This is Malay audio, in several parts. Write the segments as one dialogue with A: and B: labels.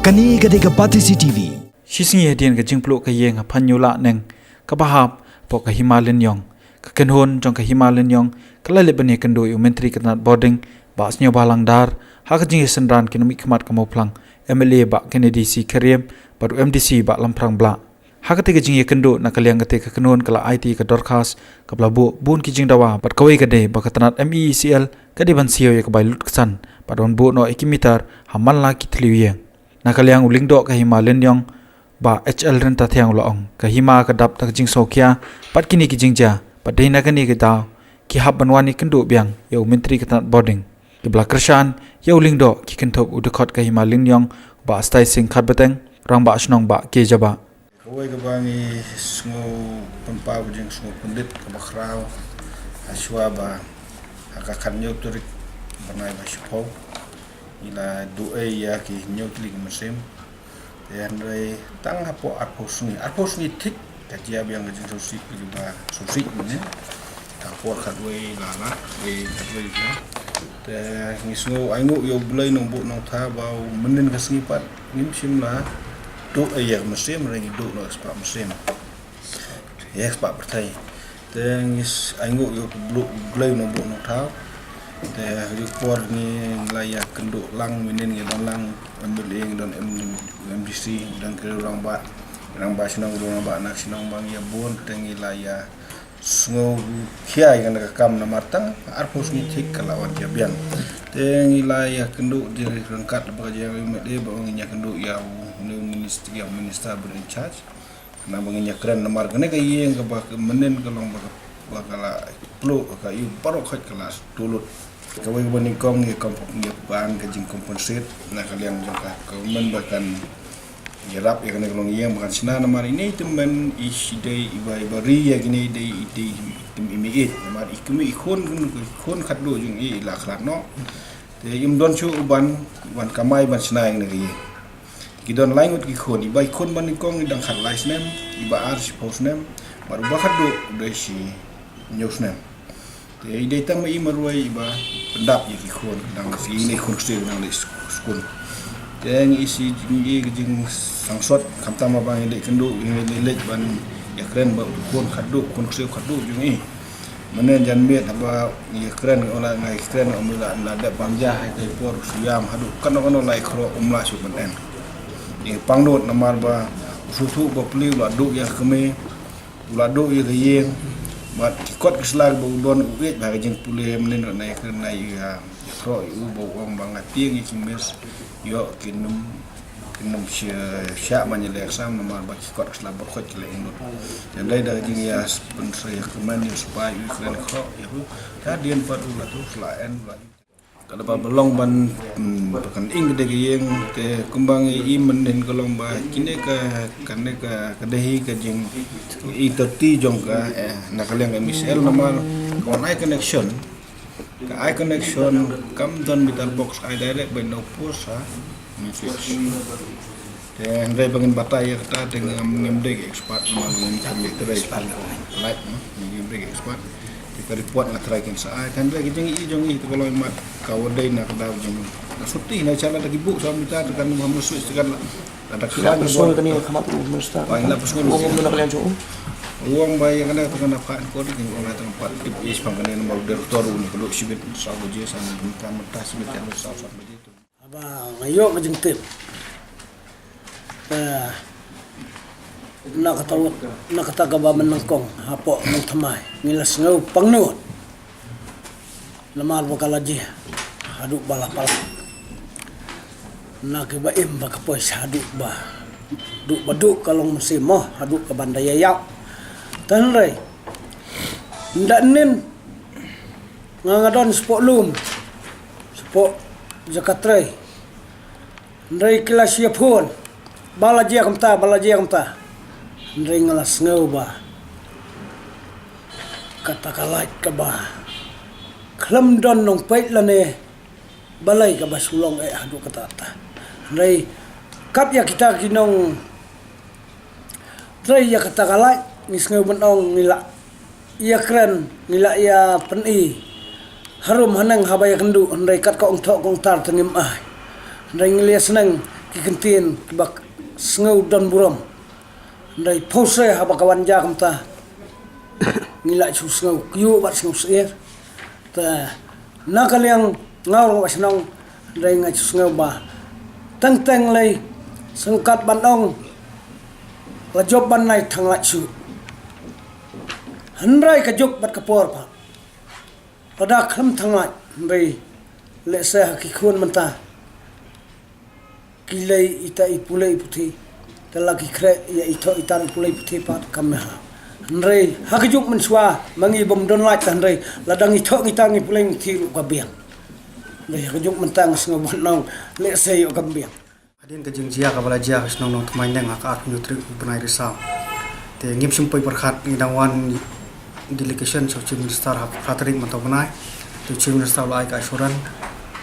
A: Kani gade ka Pati CCTV.
B: Shising yedian ka jingplo ka yeng panyula neng ka bahap po ka Himalayan yong ka kenhon jong ka Himalayan yong kala lebani kendo yu menteri kanat boarding ba asnyo balang dar ha ka jing senran kinumi khamat ka moplang MLA ba Kennedy C Karim baru MDC ba lamprang bla ha ka tege jing kendo na kaliang ka te ka kenhon kala IT ka dorkas ka blabo bun ki jing dawa bat kawai ka de ba ka tanat MECL ka de ban siyo ya ka bai lut ksan padon bu no ekimitar hamal la ki tliu na kaliang uling do ka Himalayan yong ba HL renta thiang loong ka hima ka dap tak jing sokia pat kini ki jingja pat deina kani ka daw ki hab banwani kendo biang yo menteri ka tanat boarding ki bla krishan yo ling do ki kenthop udkhot ka Himalayan yong ba stai sing khat beteng rang ba snong ba ke jaba
C: kawai ka bangi sngo pampaw jing sngo pundit ka bakraw aswa ba akakan nyop turik banai ba shpo ila doe ya ki nyop ling mesim dan re tang hapo arposni tik ka jia biang jing sosi ba sosi ne ta por khatwe lala e khatwe ya te ngisngo aingo yo blai nong bu nong tha ba menen ka singipat ngim sim la do ya mesim ring do no spa mesim ya spa pertai te ngis aingo yo blai nong bu nong tha te yo por ni la ya kendo lang menen ngi don lang ambil don MDC dan ke orang ba sinong ba nak sinong bang ya bon tengi la ya sngo kia yang ka kam na matang arpos ni tik kalawan dia biang tengi la ya kendo di rangkat ba ya de ba ngi kendo ya minister ber in charge na bang nya kran namar gane ka yeng ka ba menen ka long ba kala plo ka yu parok khat kelas tulut kawai bani kong ni kampung ya ban ka jing compensate na kalian jangka ka men bahkan yarap ya kana long yang bahkan sina namar ini teman isdai ibai ya gini dai imi namar ikumi ikon khatdo jung i la khlat no te im don chu ban kamai ban sina yang ngi ki don laingut ki khon ibai khon bani kong dang khat lais nem iba ar suppose nem baru ba khatdo dai si news nem te idai tang mai marwai iba pendap ya ki khon dang si ni khon sel dang skun yang isi jing sangsot kamtama bang ide kendo ini lek ban ya keren ba kon khadu kon kseu khadu jungi menen jan bet ba ya keren ola ngai keren omla la da bangja hai por siam hadu kano lai khro umla su benten ni pangdot namar ba susu ba pli la du ya keme la du ya yeng bat kot keslag ba don uet ba jing pule menen nai keren nai ya khro u bo wang bang atieng iki mes yo kinum sya manyelek sam namar ba kot keslag ba khot kele indut dan lai da jing ya sponsor ya kemen ya supaya keren khro ya ta dien pat u la tu selaen la kada ba belong ban kan ing de yeng te kumbang i menen kolong ba kine ka kanne ka kadehi ka jing i tati jong ka na kaleng MCL namar on I connection ka I connection kam don metal box I direct by no post ha message dan re bangin batay ta dengan ngemdeg expert ngam kami terai light ngemdeg expert di report na try kin sa kan re jeng i jong i kalau mat kawadai na kadaw jeng na suti na chala lagi bu sa mita kan Muhammad Sus kan ada kilan
D: personal kani khamat minister
C: bain la personal
D: na kalian jo
C: uang bayar kana kana pak ko di orang tempat is pangkane nomor direktor ni kalau sibit sa boje sa minta mata sibit kan sa begitu
D: aba ngayo ka jengtip nak kata gabaman ng kong hapo ng thamai ngilas ngaw pangnut lamar bakalaji haduk balapal nak ibaim bakapoy haduk ba duk baduk kalong musimo haduk ka bandayayaw tanray ndak nin ngangadon spok lum spok zakatray ndray kelas yapon balaji kamta ndray ngalas ngaw ba katakalait ka ba klam don nong pait lane balai ka basulong hadu katata ndray kap ya kita kinong ndray ya katakalait ngis ngaw benong nila iya keren nila iya peni harum hanang habaya kendu ndray kat ko ongtok kong tar tengim ai ndray ngilia seneng kikentin kibak sengau dan buram dari pose haba kawan jakam ta ngilak chu sengau kyu bat sengau seer ta nakal yang ngau wasnong dari ngai chu sengau ba tang lei sengkat bandong la job ban nai thang la chu handrai ka jok bat kapor pa pada kham thang la bei le sa ki khun manta kilai ita ipulai puthi talaki kre ya ito itan pulai puthi pat kamha nrei hakjuk menswa mangi bom don lai tan rei ladang ito ngitangi pulai thi ka biang rei hakjuk mentang sngo nong le se yo ka biang
E: adin ka jingjia ka balajia snong nong thmai nang ka at nutri bunai risau te ngim sumpoi perkhat ngidangwan delegation so chief minister ha khatring mantau banai to chief minister lai ka assuran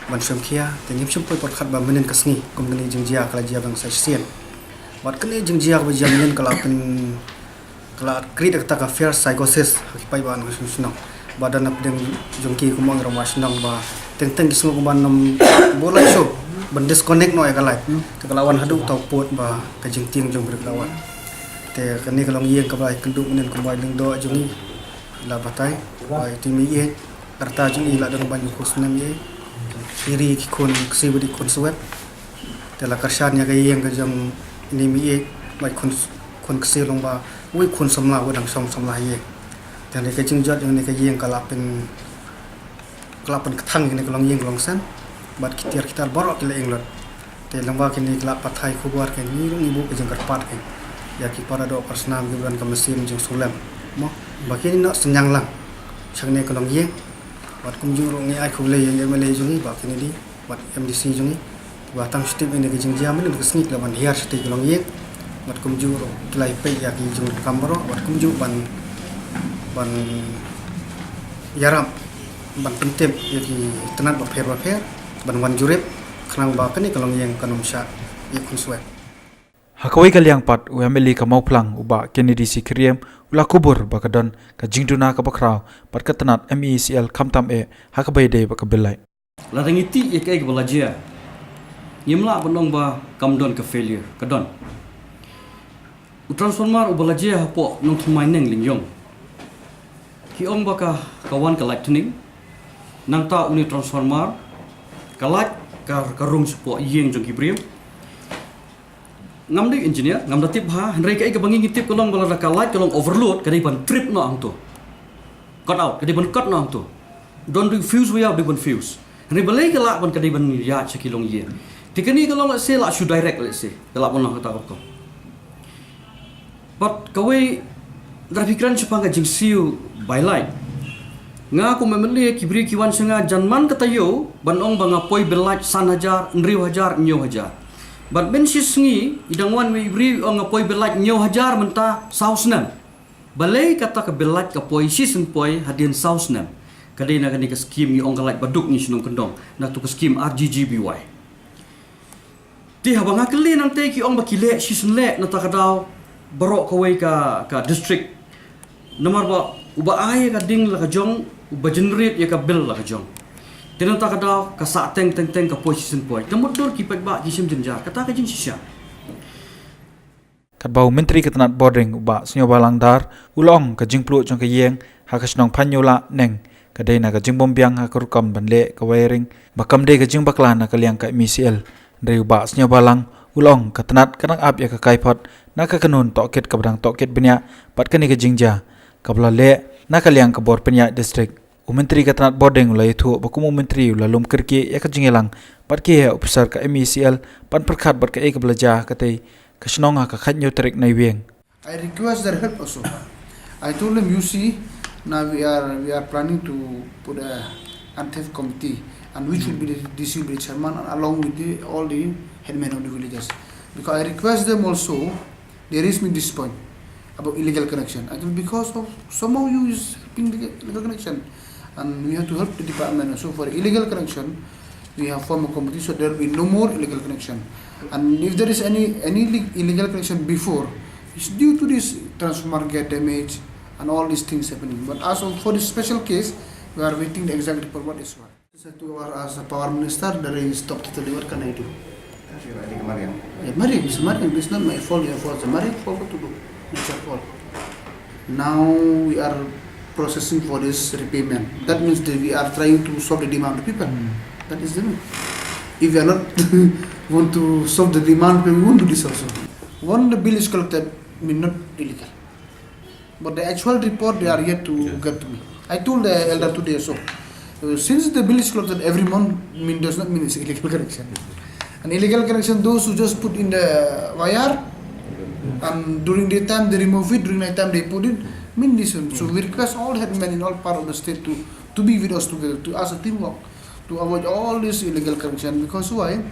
E: ban semkhia te ngim sumpoi perkhat ba menen kasngi company jingjia kala jia bang sesien wat kene jingjia ba jia menen kala pen kala create ta ka fair psychosis hakipai ban sunno badan apdeng jongki kumang ramas nang ba teng kismu kuban nam bola show ban disconnect no ka lai te kalawan hadu tau pot ba ka jingting jong berlawan te kene kalong yeng ka bai kendu menen kumbai leng do jongi la batai bai timi ye arta jongi la dang banyu kusnam ye siri kun ksibudi kun suwet tela karsanya ga yeng ga jam ini mi e mai kun kse long ba wi kun somla wadang somla ye dan le ka jingjat yang ne ka yeng kalapen kthang ne ka long yeng long san bat kitar borok le englot te lamba kini kelap pathai kubar ke ni bu ke jeng karpat ke ya ki para do personal gibran ka mesin jeng sulam mo bakini no senyang lang changne ka long yeng wat kumjung rongi ai khule yang MLA jungi ba kini di wat MDC jungi wa tang step ini ke jingjia men ke snik lawan hiar step long ye wat kumjung ro klai pe ya ki jung kamro wat kumjung ban yaram ban pentem ya ki tenat ba pher ban wan jurep khnang ba kani kalong yang kanum sha ye kun suet
B: hakawai kalyang pat UMLA ka mauplang uba Kennedy Sikriam ula kubur bakadon ka jingduna ka bakraw pat ka tanat MECL khamtam e hakabai de bakabelai
F: la rangiti ye kai balajia yimla bandong ba kamdon ka failure kadon utransformer ubalajia hapo nong thumai neng lingyong ki ong ba ka kawan ka lightning nang ta uni transformer ka light ka rung supo yeng jong kibriam ngam di engineer ngam da tip ha henry kai ka bangi ngitip kolong bala ka light kolong overload kadai ban trip no ang to cut out kadai ban cut no ang to don't do fuse we out do ban fuse henry balai ka la ban kadai ban ya chekilong ye tikani kolong let's say la should direct let's say la bon kata ko but kawe drafikran chupang ka jingsiu by light nga ko memeli kibri kiwan senga janman katayo banong banga poi belaj san hajar nriu hajar nyo hajar but ben sisngi idangwan we bri ong poi belaj nyo hajar menta sausnan balai kata ka belaj ka poi sisen poi hadin sausnan kadena kani ka scheme ni ong kalaj baduk ni sinong kendong na tu ka scheme RGGBY ti habanga kali nang te ki ong bakile sisen le na takadaw barok kawai ka district nomor ba uba ai ka ding la ka jong uba generate ya ka bill la ka jong tenan takadaw ka sa teng ka position point namudor ki pagba ki sim jenjar kata ka jing sisya
B: kat bau menteri ketanat boarding uba snyo balangdar ulong ka jingplu jong ka yeng hakasnong phanyola neng kadai na ka jingbombyang ha kurkam banle ka wiring bakam de ka jingbakla na kalyang ka MECL ndai uba snyo balang ulong ketanat kanang ap ya ka kaipot na ka kanun toket ka brang toket benya pat kani ka jingja kabla le na kalyang ka bor penya district Menteri ketanat boarding ulai thu bakumu menteri ulalum kerki ya ka jingelang pat ke officer ka MECL pan perkhat bat ka ek belaja katai kasnonga ka khanyo tarik nai weng
G: I request their help also. I told them, you see, now we are planning to put a anti-theft committee, and which will be this will be the chairman along with all the headmen of the villages. Because I request them also, they raised me this point about illegal connection. I told because of somehow you is helping the illegal connection, and we have to help the department. So for illegal connection, we have formed a committee so there will be no more illegal connection. And if there is any illegal connection before, it's due to this transformer get damaged and all these things happening. But as of for this special case, we are waiting the exact report what is what. To our as a power minister, there is stop to deliver kan itu. Mari, it's Mari. It's not my fault. Your fault. Mari, fault to do. It's your fault. Now we are processing for this repayment. That means that we are trying to solve the demand of people. That is the way. If you are not want to solve the demand, we won't do this also. When the bill is collected, mean not illegal. But the actual report they are yet to get to me. I told the elder today also. Since the bill is collected every month, does not mean it's illegal collection. An illegal collection, those who just put in the wire and during the time they remove it, during the time they put it, mean this one. So we request all headmen in all part of the state to be with us together, to as a teamwork, to avoid all this illegal collection. Because why?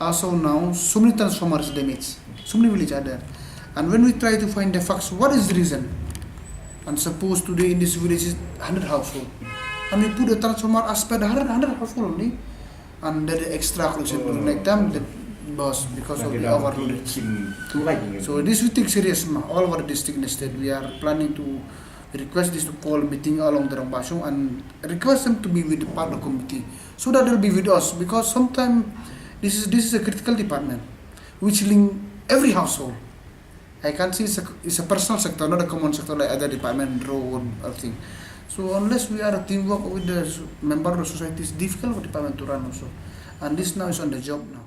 G: Also now, so many transformers damaged, so many villages are there. And when we try to find the facts, what is the reason? And suppose today in this village is 100 household, and we put the transformer as per the 100 household only, and the extra collection during night time, the boss because of the overloaded. So this we take serious now. All over the district and state, we are planning to request this to call meeting along the Rambasho and request them to be with the part of the committee, so that they'll be with us, because sometimes this is a critical department which link every household. I can see it's a personal sector, not a common sector like other department, road, everything. So unless we are a teamwork with the member of the society, it's difficult for the department to run also. And this now is on the job now.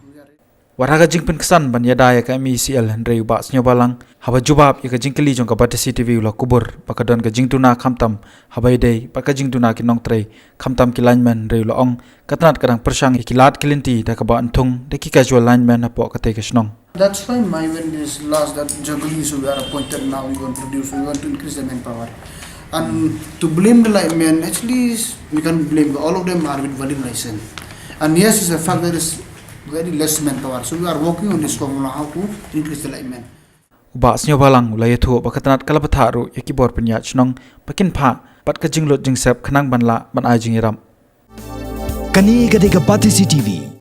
B: Waraga jingpen kesan ban yadaya ka MECL Henry ba snyobalang haba jubab ya ka jingkeli jong ka Batasi TV ula kubur pakadon ka jingtuna khamtam habai dei paka jingtuna ki nong trei khamtam ki lineman re ula ong katnat kadang persang ikilat kilinti da ka ba antung de ki casual lineman apo ka te kasnong.
G: That's why my when is last that juggling so we are appointed now, we want to produce, we want to increase the manpower. And to blame the linemen, actually we can blame all of them are with valid license. And yes, it's a fact that is very less manpower. So we are working on this formula how to increase the linemen.
B: Uba snyobalang ulay thu bakatnat kalapatharu yakibor penya chnong pakin pha pat ka jinglot jingsep khanang banla ban ai jingiram.
A: Kani Gadega Batisi TV.